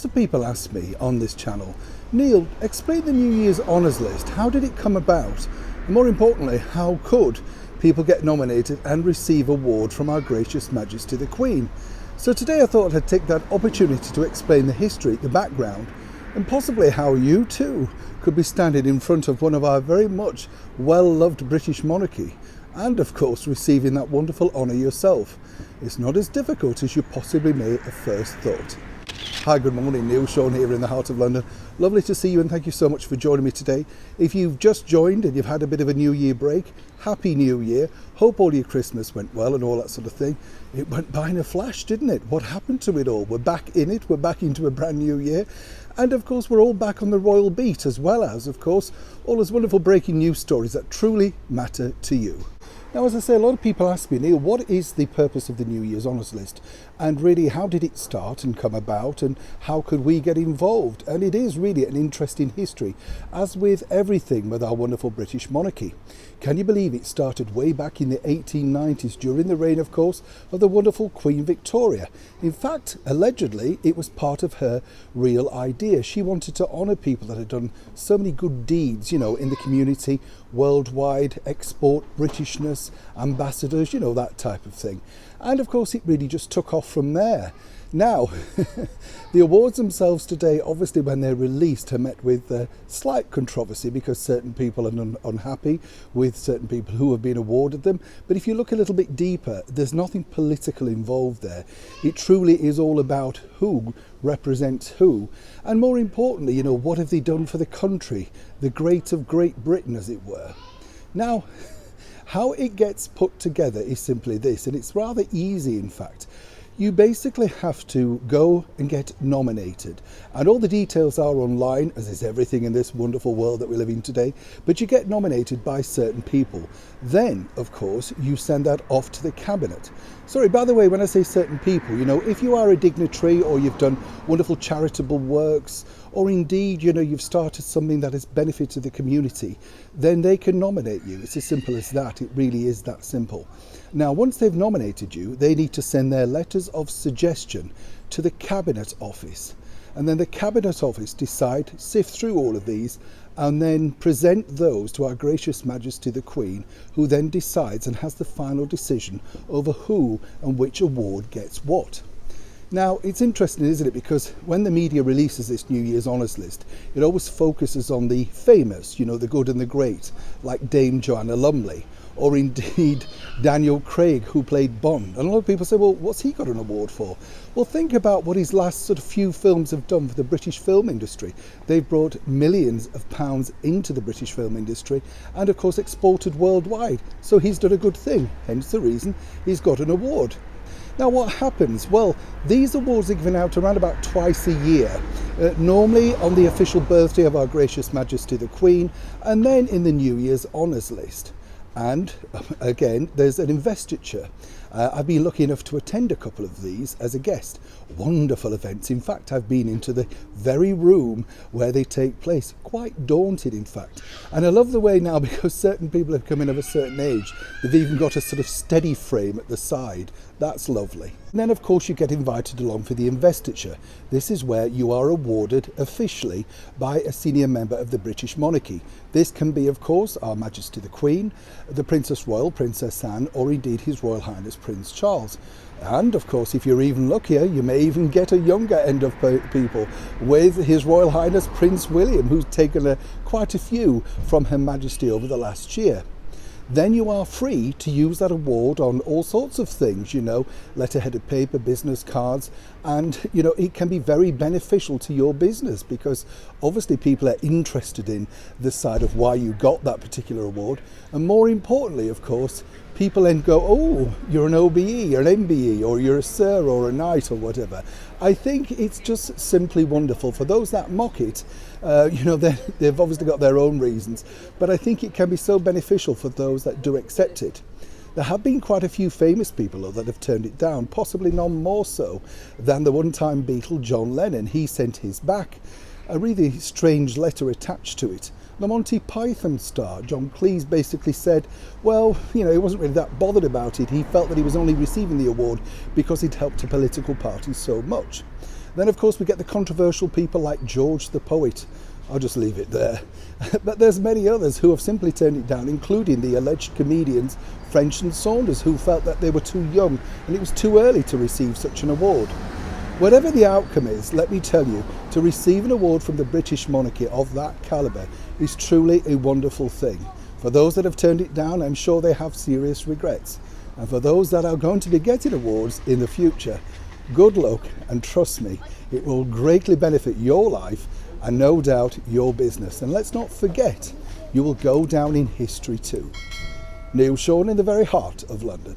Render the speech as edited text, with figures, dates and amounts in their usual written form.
Lots of people ask me on this channel, Neil, explain the New Year's Honours List. How did it come about? And more importantly, how could people get nominated and receive award from Our Gracious Majesty the Queen? So today I thought I'd take that opportunity to explain the history, the background, and possibly how you too could be standing in front of one of our very much well-loved British monarchy and of course receiving that wonderful honour yourself. It's not as difficult as you possibly may at first thought. Hi, good morning, Neil Sean here in the heart of London. Lovely to see you and thank you so much for joining me today. If you've just joined and you've had a bit of a New Year break, Happy New Year. Hope all your Christmas went well and all that sort of thing. It went by in a flash, didn't it? What happened to it all? We're back in it, we're back into a brand new year. And of course, we're all back on the royal beat, as well as, of course, all those wonderful breaking news stories that truly matter to you. Now, as I say, a lot of people ask me, Neil, what is the purpose of the New Year's Honours List? And really, how did it start and come about? And how could we get involved? And it is really an interesting history, as with everything with our wonderful British monarchy. Can you believe it started way back in the 1890s, during the reign, of course, of the wonderful Queen Victoria? In fact, allegedly, it was part of her real idea. She wanted to honour people that had done so many good deeds, you know, in the community, worldwide, export Britishness, ambassadors, you know, that type of thing. And of course, it really just took off from there. Now, the awards themselves today, obviously when they're released, are met with slight controversy because certain people are unhappy with certain people who have been awarded them. But if you look a little bit deeper, there's nothing political involved there. It truly is all about who represents who. And more importantly, you know, what have they done for the country, the great of Great Britain, as it were. Now, how it gets put together is simply this, and it's rather easy, in fact. You basically have to go and get nominated, and all the details are online, as is everything in this wonderful world that we live in today, but you get nominated by certain people. Then, of course, you send that off to the cabinet. Sorry, by the way, when I say certain people, you know, if you are a dignitary or you've done wonderful charitable works, or indeed, you know, you've started something that has benefited the community, then they can nominate you. It's as simple as that. It really is that simple. Now, once they've nominated you, they need to send their letters of suggestion to the Cabinet Office. And then the Cabinet Office sift through all of these and then present those to Our Gracious Majesty the Queen, who then decides and has the final decision over who and which award gets what. Now, it's interesting, isn't it? Because when the media releases this New Year's Honours List, it always focuses on the famous, you know, the good and the great, like Dame Joanna Lumley, or indeed Daniel Craig, who played Bond. And a lot of people say, well, what's he got an award for? Well, think about what his last sort of few films have done for the British film industry. They've brought millions of pounds into the British film industry and, of course, exported worldwide. So he's done a good thing, hence the reason he's got an award. Now, what happens? Well, these awards are given out around about twice a year, normally on the official birthday of Our Gracious Majesty the Queen, and then in the New Year's Honours List. And again, there's an investiture. I've been lucky enough to attend a couple of these as a guest. Wonderful events. In fact, I've been into the very room where they take place. Quite daunted, in fact. And I love the way now, because certain people have come in of a certain age, they've even got a sort of steady frame at the side. That's lovely. And then, of course, you get invited along for the investiture. This is where you are awarded officially by a senior member of the British monarchy. This can be, of course, Our Majesty the Queen, the Princess Royal, Princess Anne, or indeed His Royal Highness Prince Charles. And of course, if you're even luckier, you may even get a younger end of people with His Royal Highness Prince William, who's taken quite a few from Her Majesty over the last year. Then you are free to use that award on all sorts of things, you know, letterheaded paper, business cards, and, you know, it can be very beneficial to your business because obviously people are interested in the side of why you got that particular award. And more importantly, of course, people then go, oh, you're an OBE, you're an MBE, or you're a Sir or a Knight or whatever. I think it's just simply wonderful. For those that mock it, you know, they've obviously got their own reasons, but I think it can be so beneficial for those that do accept it. There have been quite a few famous people though, that have turned it down, possibly none more so than the one-time Beatle John Lennon. He sent his back, a really strange letter attached to it. The Monty Python star, John Cleese, basically said, well, you know, he wasn't really that bothered about it. He felt that he was only receiving the award because he'd helped a political party so much. Then of course we get the controversial people like George the poet. I'll just leave it there. But there's many others who have simply turned it down, including the alleged comedians French and Saunders, who felt that they were too young and it was too early to receive such an award. Whatever the outcome is, let me tell you, to receive an award from the British monarchy of that calibre is truly a wonderful thing. For those that have turned it down, I'm sure they have serious regrets. And for those that are going to be getting awards in the future, good luck, and trust me, it will greatly benefit your life and no doubt your business. And let's not forget, you will go down in history too. Neil Sean in the very heart of London.